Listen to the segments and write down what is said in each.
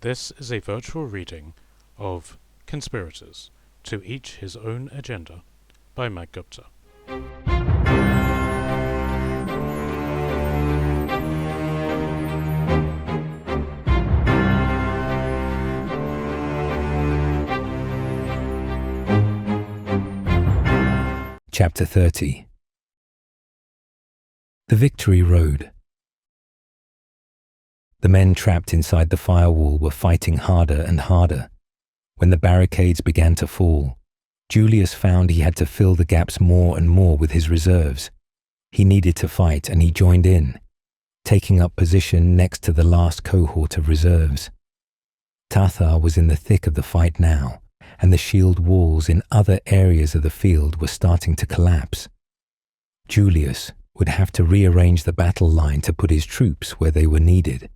This is a virtual reading of Conspirators, To Each His Own Agenda by Mag Gupta. Chapter 30. The Victory Road. The men trapped inside the firewall were fighting harder and harder. When the barricades began to fall, Julius found he had to fill the gaps more and more with his reserves. He needed to fight, and he joined in, taking up position next to the last cohort of reserves. Tathar was in the thick of the fight now, and the shield walls in other areas of the field were starting to collapse. Julius would have to rearrange the battle line to put his troops where they were needed.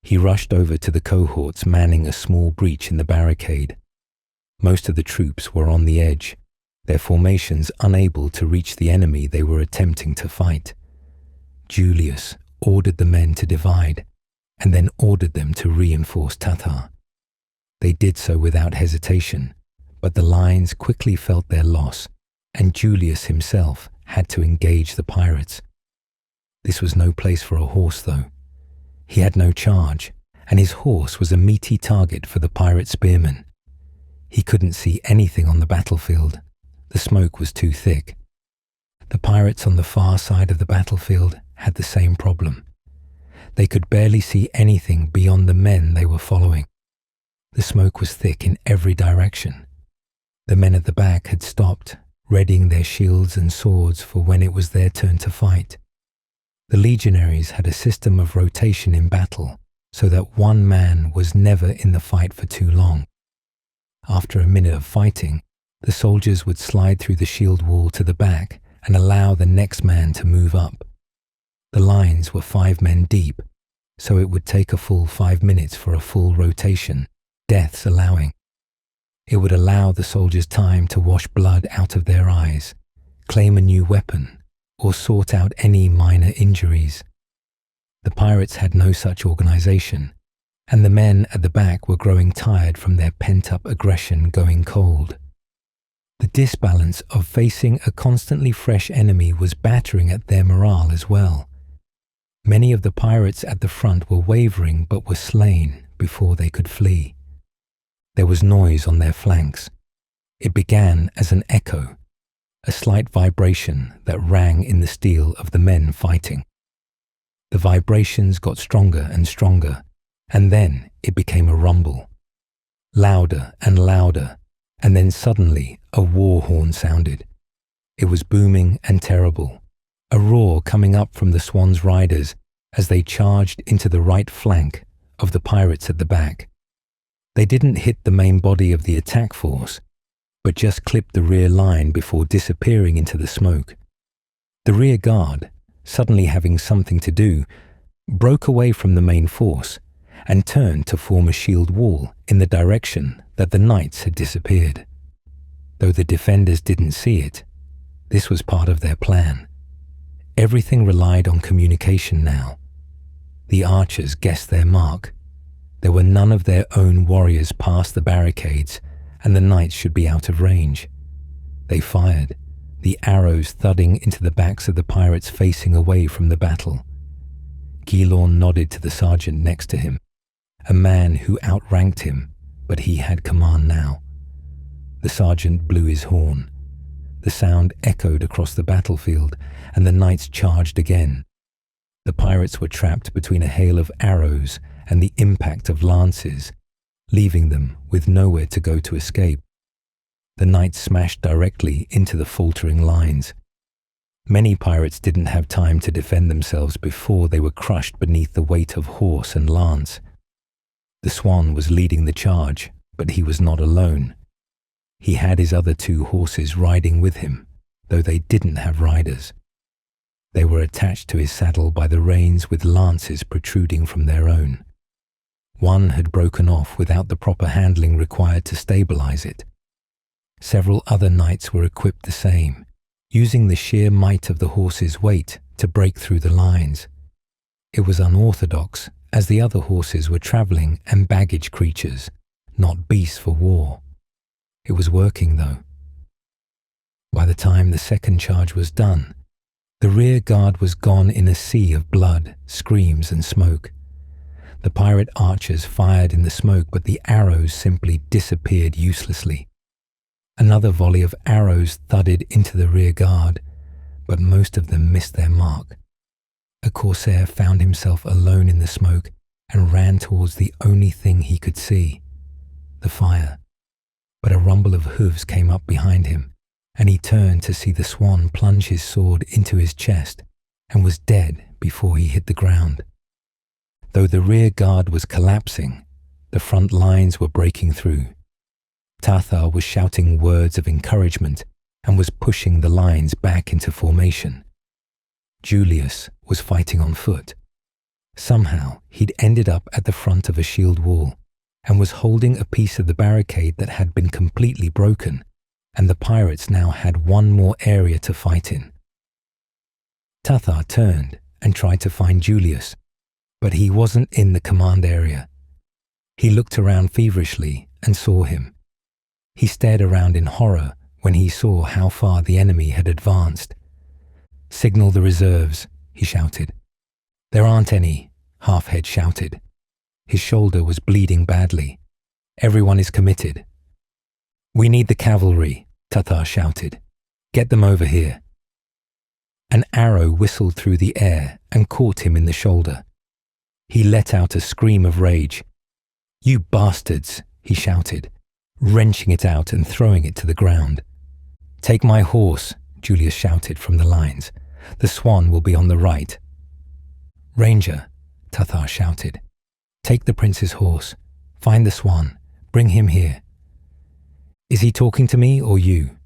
He rushed over to the cohorts manning a small breach in the barricade. Most of the troops were on the edge, their formations unable to reach the enemy they were attempting to fight. Julius ordered the men to divide, and then ordered them to reinforce Tathar. They did so without hesitation, but the lines quickly felt their loss, and Julius himself had to engage the pirates. This was no place for a horse, though. He had no charge, and his horse was a meaty target for the pirate spearmen. He couldn't see anything on the battlefield. The smoke was too thick. The pirates on the far side of the battlefield had the same problem. They could barely see anything beyond the men they were following. The smoke was thick in every direction. The men at the back had stopped, readying their shields and swords for when it was their turn to fight. The legionaries had a system of rotation in battle, so that one man was never in the fight for too long. After a minute of fighting, the soldiers would slide through the shield wall to the back and allow the next man to move up. The lines were 5 men deep, so it would take a full 5 minutes for a full rotation, deaths allowing. It would allow the soldiers time to wash blood out of their eyes, claim a new weapon, or sort out any minor injuries. The pirates had no such organization, and the men at the back were growing tired from their pent-up aggression going cold. The disbalance of facing a constantly fresh enemy was battering at their morale as well. Many of the pirates at the front were wavering but were slain before they could flee. There was noise on their flanks. It began as an echo, a slight vibration that rang in the steel of the men fighting. The vibrations got stronger and stronger, and then it became a rumble. Louder and louder, and then suddenly a war horn sounded. It was booming and terrible, a roar coming up from the Swan's riders as they charged into the right flank of the pirates at the back. They didn't hit the main body of the attack force, but just clipped the rear line before disappearing into the smoke. The rear guard, suddenly having something to do, broke away from the main force and turned to form a shield wall in the direction that the knights had disappeared. Though the defenders didn't see it, this was part of their plan. Everything relied on communication now. The archers guessed their mark. There were none of their own warriors past the barricades, and the knights should be out of range. They fired, the arrows thudding into the backs of the pirates facing away from the battle. Gilorn nodded to the sergeant next to him, a man who outranked him, but he had command now. The sergeant blew his horn. The sound echoed across the battlefield, and the knights charged again. The pirates were trapped between a hail of arrows and the impact of lances, leaving them with nowhere to go to escape. The knights smashed directly into the faltering lines. Many pirates didn't have time to defend themselves before they were crushed beneath the weight of horse and lance. The Swan was leading the charge, but he was not alone. He had his other 2 horses riding with him, though they didn't have riders. They were attached to his saddle by the reins with lances protruding from their own. One had broken off without the proper handling required to stabilize it. Several other knights were equipped the same, using the sheer might of the horse's weight to break through the lines. It was unorthodox as the other horses were travelling and baggage creatures, not beasts for war. It was working, though. By the time the second charge was done, the rear guard was gone in a sea of blood, screams and smoke. The pirate archers fired in the smoke, but the arrows simply disappeared uselessly. Another volley of arrows thudded into the rear guard, but most of them missed their mark. A corsair found himself alone in the smoke and ran towards the only thing he could see, the fire. But a rumble of hooves came up behind him, and he turned to see the swan plunge his sword into his chest and was dead before he hit the ground. Though the rear guard was collapsing, the front lines were breaking through. Tathar was shouting words of encouragement and was pushing the lines back into formation. Julius was fighting on foot. Somehow he'd ended up at the front of a shield wall and was holding a piece of the barricade that had been completely broken, and the pirates now had one more area to fight in. Tathar turned and tried to find Julius, but he wasn't in the command area. He looked around feverishly and saw him. He stared around in horror when he saw how far the enemy had advanced. "Signal the reserves," he shouted. "There aren't any," Halfhead shouted. His shoulder was bleeding badly. "Everyone is committed." "We need the cavalry," Tathar shouted. "Get them over here." An arrow whistled through the air and caught him in the shoulder. He let out a scream of rage. "You bastards," he shouted, wrenching it out and throwing it to the ground. "Take my horse," Julius shouted from the lines. "The swan will be on the right." "Ranger," Tathar shouted. "Take the prince's horse. Find the swan. Bring him here." "Is he talking to me or you?"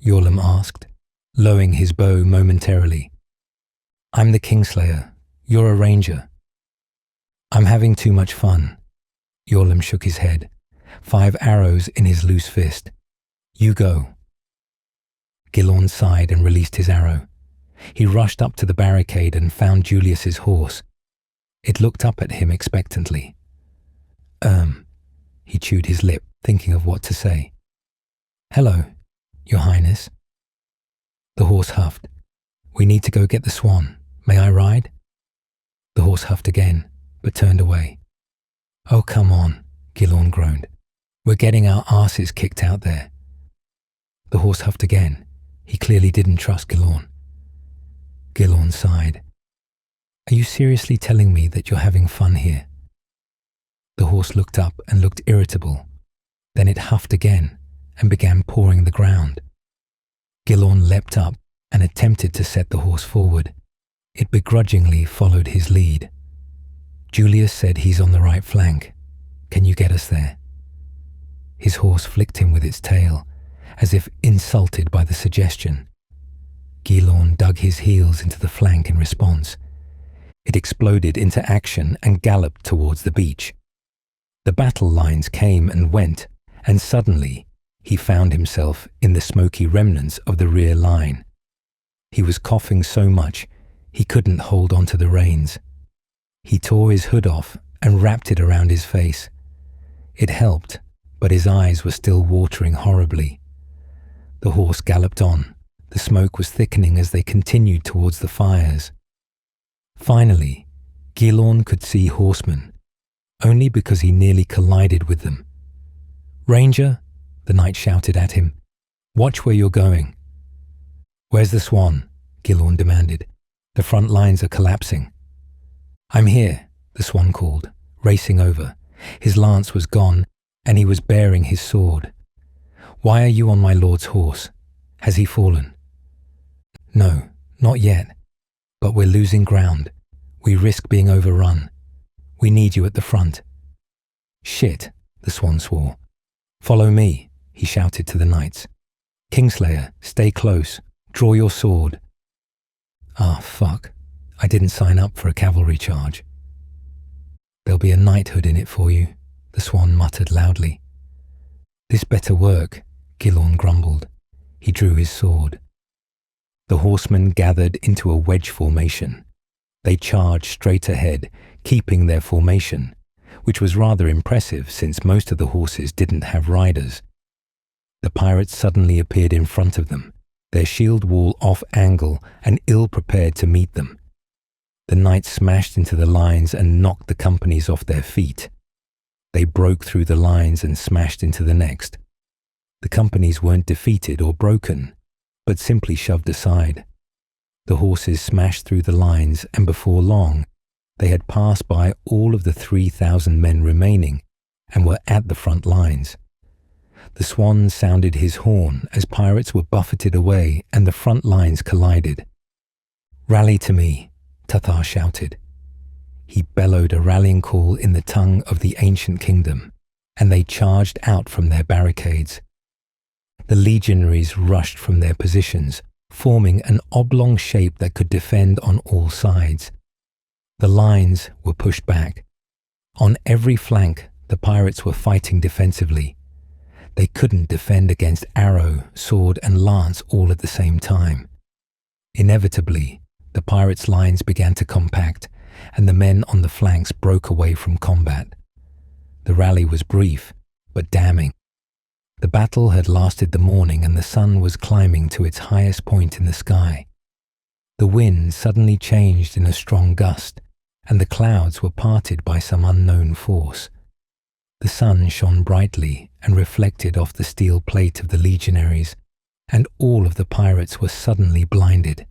Yorlam asked, lowering his bow momentarily. "I'm the Kingslayer. You're a ranger." "I'm having too much fun." Yorlam shook his head, 5 arrows in his loose fist. "You go." Gilorn sighed and released his arrow. He rushed up to the barricade and found Julius's horse. It looked up at him expectantly. He chewed his lip, thinking of what to say. "Hello, Your Highness." The horse huffed. "We need to go get the swan. May I ride?" The horse huffed again, but turned away. "Oh, come on," Gilorn groaned. "We're getting our asses kicked out there." The horse huffed again. He clearly didn't trust Gilorn. Gilorn sighed. "Are you seriously telling me that you're having fun here?" The horse looked up and looked irritable. Then it huffed again and began pawing the ground. Gilorn leapt up and attempted to set the horse forward. It begrudgingly followed his lead. Julius said he's on the right flank. "Can you get us there?" His horse flicked him with its tail, as if insulted by the suggestion. Gilorn dug his heels into the flank in response. It exploded into action and galloped towards the beach. The battle lines came and went, and suddenly he found himself in the smoky remnants of the rear line. He was coughing so much he couldn't hold onto the reins. He tore his hood off and wrapped it around his face. It helped, but his eyes were still watering horribly. The horse galloped on. The smoke was thickening as they continued towards the fires. Finally, Gilorn could see horsemen, only because he nearly collided with them. "Ranger," the knight shouted at him. "Watch where you're going." "Where's the swan?" Gilorn demanded. "The front lines are collapsing." "I'm here," the swan called, racing over. His lance was gone, and he was bearing his sword. "Why are you on my lord's horse? Has he fallen?" "No, not yet. But we're losing ground. We risk being overrun. We need you at the front." "Shit," the swan swore. "Follow me," he shouted to the knights. "Kingslayer, stay close. Draw your sword." "Ah, fuck. I didn't sign up for a cavalry charge." "There'll be a knighthood in it for you," the swan muttered loudly. "This better work," Gilorn grumbled. He drew his sword. The horsemen gathered into a wedge formation. They charged straight ahead, keeping their formation, which was rather impressive since most of the horses didn't have riders. The pirates suddenly appeared in front of them, their shield wall off angle and ill-prepared to meet them. The knights smashed into the lines and knocked the companies off their feet. They broke through the lines and smashed into the next. The companies weren't defeated or broken, but simply shoved aside. The horses smashed through the lines, and before long, they had passed by all of the 3,000 men remaining and were at the front lines. The Swan sounded his horn as pirates were buffeted away and the front lines collided. "Rally to me," Tathar shouted. He bellowed a rallying call in the tongue of the ancient kingdom, and they charged out from their barricades. The legionaries rushed from their positions, forming an oblong shape that could defend on all sides. The lines were pushed back. On every flank, the pirates were fighting defensively. They couldn't defend against arrow, sword, and lance all at the same time. Inevitably, the pirates' lines began to compact, and the men on the flanks broke away from combat. The rally was brief, but damning. The battle had lasted the morning, and the sun was climbing to its highest point in the sky. The wind suddenly changed in a strong gust, and the clouds were parted by some unknown force. The sun shone brightly and reflected off the steel plate of the legionaries, and all of the pirates were suddenly blinded.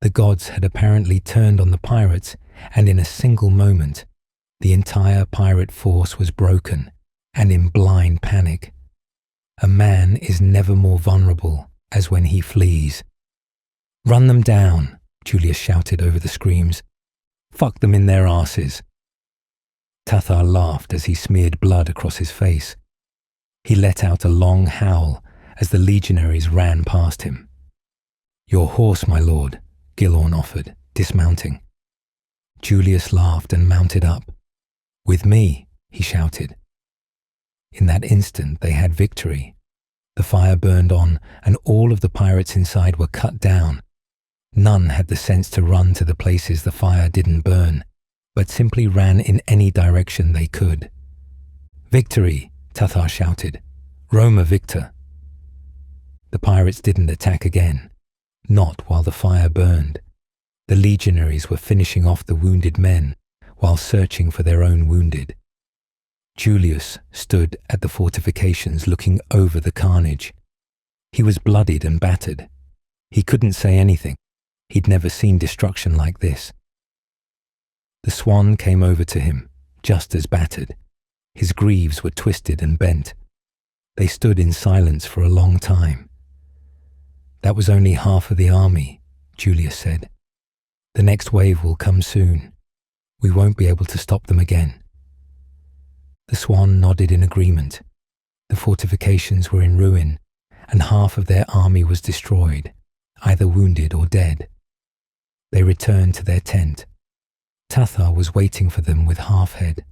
The gods had apparently turned on the pirates, and in a single moment, the entire pirate force was broken and in blind panic. A man is never more vulnerable as when he flees. "Run them down," Julius shouted over the screams. "Fuck them in their arses." Tathar laughed as he smeared blood across his face. He let out a long howl as the legionaries ran past him. "Your horse, my lord," Gilorn offered, dismounting. Julius laughed and mounted up. "With me," he shouted. In that instant they had victory. The fire burned on, and all of the pirates inside were cut down. None had the sense to run to the places the fire didn't burn, but simply ran in any direction they could. "Victory!" Tathar shouted. "Roma Victor!" The pirates didn't attack again, not while the fire burned. The legionaries were finishing off the wounded men while searching for their own wounded. Julius stood at the fortifications looking over the carnage. He was bloodied and battered. He couldn't say anything. He'd never seen destruction like this. The Swan came over to him, just as battered. His greaves were twisted and bent. They stood in silence for a long time. "That was only half of the army," Julius said. "The next wave will come soon. We won't be able to stop them again." The Swan nodded in agreement. The fortifications were in ruin, and half of their army was destroyed, either wounded or dead. They returned to their tent. Tathar was waiting for them with Halfhead.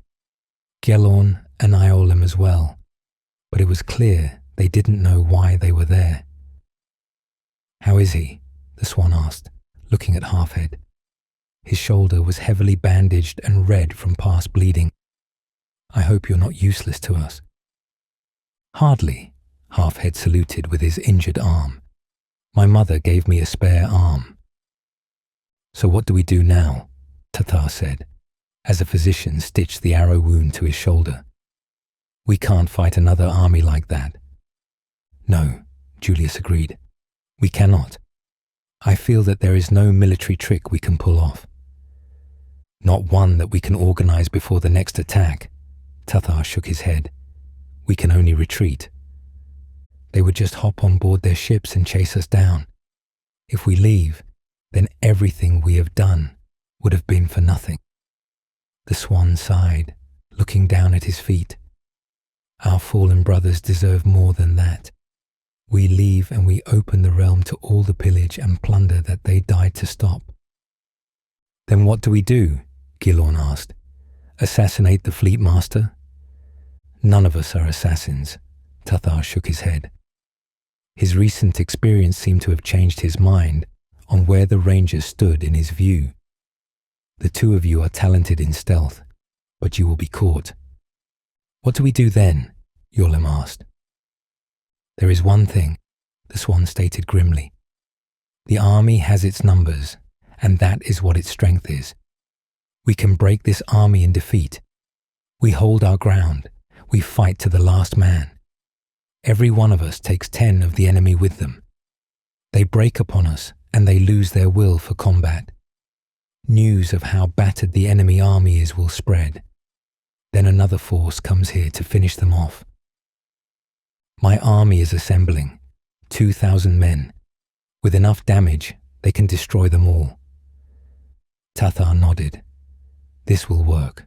Gilorn and Iolim as well, but it was clear they didn't know why they were there. "How is he?" the Swan asked, looking at Halfhead. His shoulder was heavily bandaged and red from past bleeding. "I hope you're not useless to us." "Hardly," Halfhead saluted with his injured arm. "My mother gave me a spare arm." "So what do we do now?" Tathar said, as a physician stitched the arrow wound to his shoulder. "We can't fight another army like that." "No," Julius agreed. "We cannot. I feel that there is no military trick we can pull off. Not one that we can organize before the next attack." Tathar shook his head. "We can only retreat. They would just hop on board their ships and chase us down. If we leave, then everything we have done would have been for nothing." The Swan sighed, looking down at his feet. "Our fallen brothers deserve more than that. We leave and we open the realm to all the pillage and plunder that they died to stop." "Then what do we do?" Gilorn asked. "Assassinate the fleet master?" "None of us are assassins." Tathar shook his head. His recent experience seemed to have changed his mind on where the Rangers stood in his view. The two of you are talented in stealth, but you will be caught. What do we do then? Yolim asked. There is one thing, the swan stated grimly. The army has its numbers, and that is what its strength is. We can break this army in defeat. We hold our ground. We fight to the last man. Every one of us takes 10 of the enemy with them. They break upon us, and they lose their will for combat. News of how battered the enemy army is will spread. Then another force comes here to finish them off. My army is assembling, 2,000 men. With enough damage, they can destroy them all. Tathar nodded. This will work.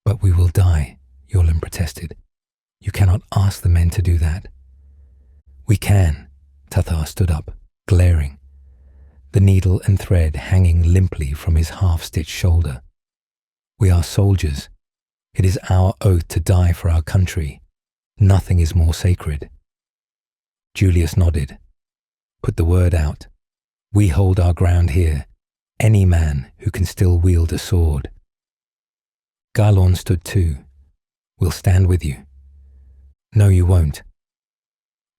But we will die, Yolim protested. You cannot ask the men to do that. We can. Tathar stood up, glaring, the needle and thread hanging limply from his half-stitched shoulder. We are soldiers. It is our oath to die for our country. Nothing is more sacred. Julius nodded. Put the word out. We hold our ground here. Any man who can still wield a sword. Galon stood too. We'll stand with you. No, you won't.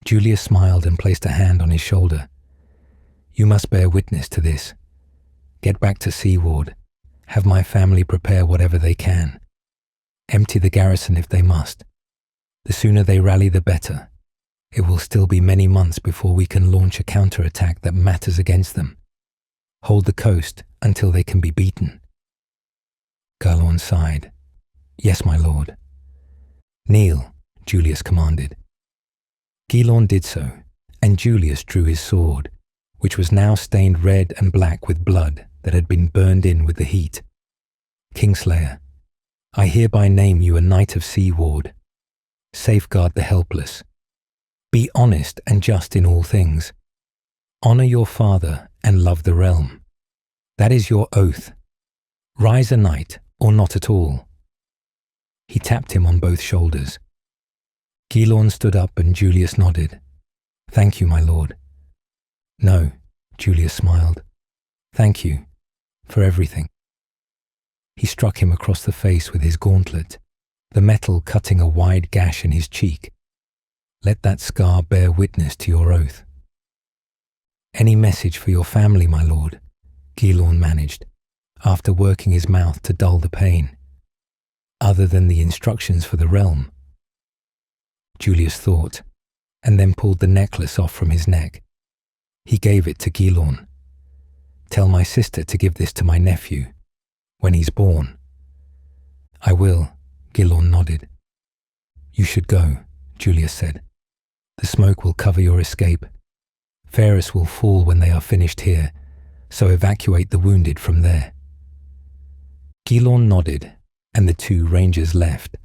Julius smiled and placed a hand on his shoulder. You must bear witness to this. Get back to Seaward. Have my family prepare whatever they can. Empty the garrison if they must. The sooner they rally, the better. It will still be many months before we can launch a counterattack that matters against them. Hold the coast until they can be beaten. Galon sighed. Yes, my lord. Kneel, Julius commanded. Gilon did so, and Julius drew his sword, which was now stained red and black with blood that had been burned in with the heat. Kingslayer, I hereby name you a knight of Seaward. Safeguard the helpless. Be honest and just in all things. Honor your father and love the realm. That is your oath. Rise a knight or not at all. He tapped him on both shoulders. Gilon stood up and Julius nodded. Thank you, my lord. No, Julius smiled. Thank you for everything. He struck him across the face with his gauntlet, the metal cutting a wide gash in his cheek. Let that scar bear witness to your oath. Any message for your family, my lord? Gilon managed, after working his mouth to dull the pain. Other than the instructions for the realm. Julius thought, and then pulled the necklace off from his neck. He gave it to Gilon. Tell my sister to give this to my nephew, when he's born. I will, Gilon nodded. You should go, Julius said. The smoke will cover your escape. Pharas will fall when they are finished here, so evacuate the wounded from there. Gilon nodded, and the two rangers left.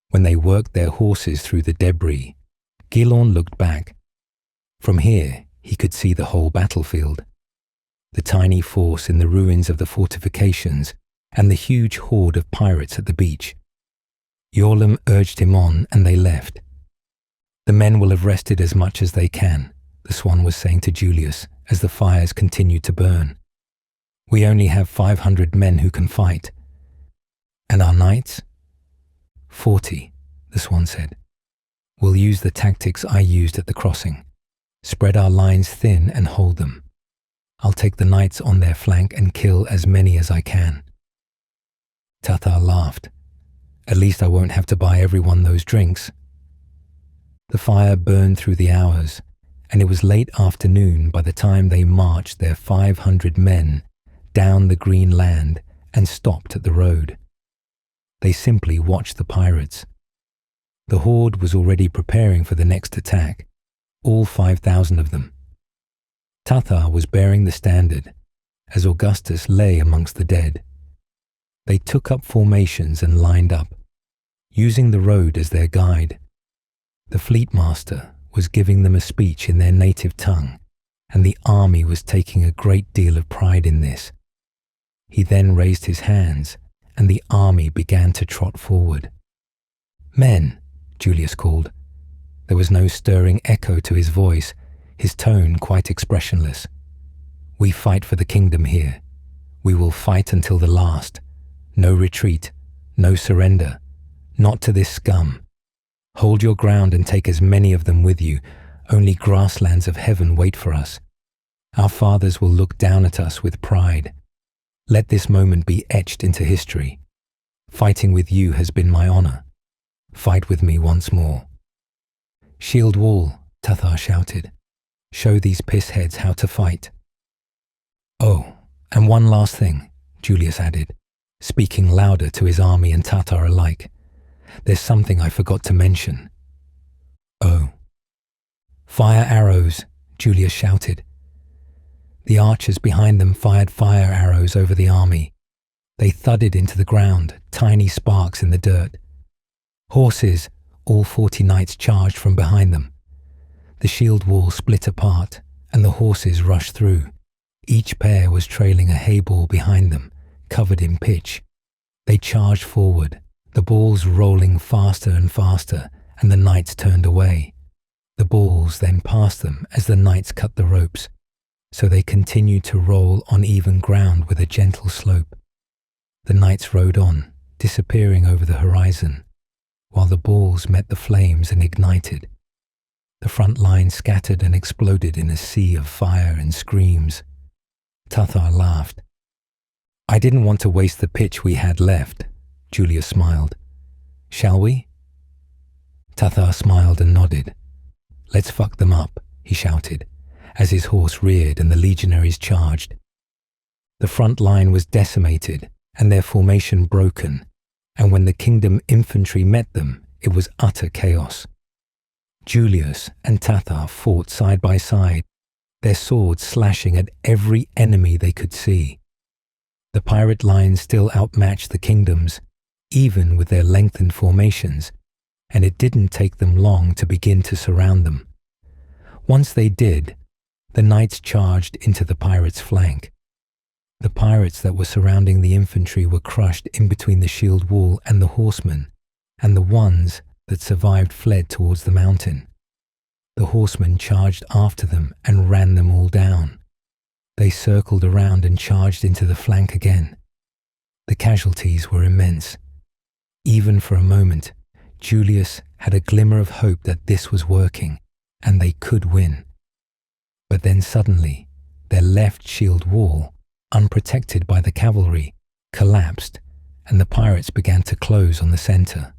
When they worked their horses through the debris, Gilon looked back. From here, he could see the whole battlefield. The tiny force in the ruins of the fortifications and the huge horde of pirates at the beach. Yolim urged him on and they left. The men will have rested as much as they can, the swan was saying to Julius as the fires continued to burn. We only have 500 men who can fight. And our knights? 40, the swan said. We'll use the tactics I used at the crossing. Spread our lines thin and hold them. I'll take the knights on their flank and kill as many as I can. Tathar laughed. At least I won't have to buy everyone those drinks. The fire burned through the hours, and it was late afternoon by the time they marched their 500 men down the green land and stopped at the road. They simply watched the pirates. The horde was already preparing for the next attack, all 5,000 of them. Tathar was bearing the standard, as Augustus lay amongst the dead. They took up formations and lined up, using the road as their guide. The fleet master was giving them a speech in their native tongue, and the army was taking a great deal of pride in this. He then raised his hands, and the army began to trot forward. Men, Julius called. There was no stirring echo to his voice, his tone quite expressionless. We fight for the kingdom here. We will fight until the last. No retreat, no surrender, not to this scum. Hold your ground and take as many of them with you. Only grasslands of heaven wait for us. Our fathers will look down at us with pride. Let this moment be etched into history. Fighting with you has been my honor. Fight with me once more. Shield wall, Tathar shouted. Show these pissheads how to fight. Oh, and one last thing, Julius added, speaking louder to his army and Tathar alike. There's something I forgot to mention. Oh. Fire arrows, Julius shouted. The archers behind them fired fire arrows over the army. They thudded into the ground, tiny sparks in the dirt. Horses, all 40 knights charged from behind them. The shield wall split apart, and the horses rushed through. Each pair was trailing a hay ball behind them, covered in pitch. They charged forward, the balls rolling faster and faster, and the knights turned away. The balls then passed them as the knights cut the ropes, so they continued to roll on even ground with a gentle slope. The knights rode on, disappearing over the horizon, while the balls met the flames and ignited. The front line scattered and exploded in a sea of fire and screams. Tathar laughed. I didn't want to waste the pitch we had left, Julius smiled. Shall we? Tathar smiled and nodded. Let's fuck them up, he shouted, as his horse reared and the legionaries charged. The front line was decimated and their formation broken, and when the kingdom infantry met them, it was utter chaos. Julius and Tathar fought side by side, their swords slashing at every enemy they could see. The pirate lines still outmatched the kingdoms, even with their lengthened formations, and it didn't take them long to begin to surround them. Once they did, the knights charged into the pirates' flank. The pirates that were surrounding the infantry were crushed in between the shield wall and the horsemen, and the ones that survived fled towards the mountain. The horsemen charged after them and ran them all down. They circled around and charged into the flank again. The casualties were immense. Even for a moment, Julius had a glimmer of hope that this was working, and they could win. But then suddenly, their left shield wall, unprotected by the cavalry, collapsed, and the pirates began to close on the center.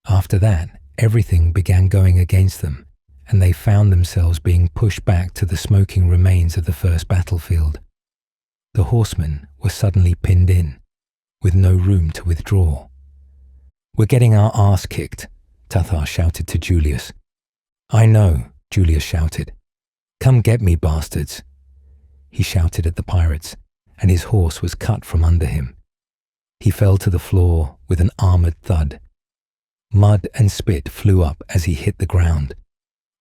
After that, everything began going against them, and they found themselves being pushed back to the smoking remains of the first battlefield. The horsemen were suddenly pinned in, with no room to withdraw. We're getting our arse kicked, Tathar shouted to Julius. I know, Julius shouted. Come get me, bastards. He shouted at the pirates, and his horse was cut from under him. He fell to the floor with an armored thud. Mud and spit flew up as he hit the ground.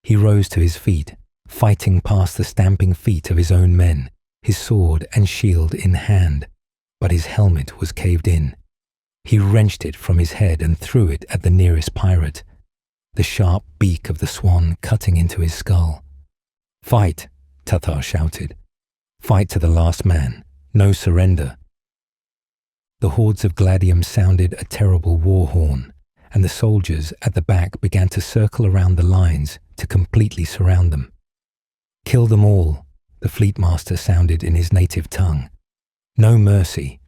He rose to his feet, fighting past the stamping feet of his own men, his sword and shield in hand, but his helmet was caved in. He wrenched it from his head and threw it at the nearest pirate, the sharp beak of the swan cutting into his skull. Fight, Tathar shouted. Fight to the last man. No surrender. The hordes of Gladium sounded a terrible war horn, and the soldiers at the back began to circle around the lines to completely surround them. Kill them all, the fleet master sounded in his native tongue. No mercy,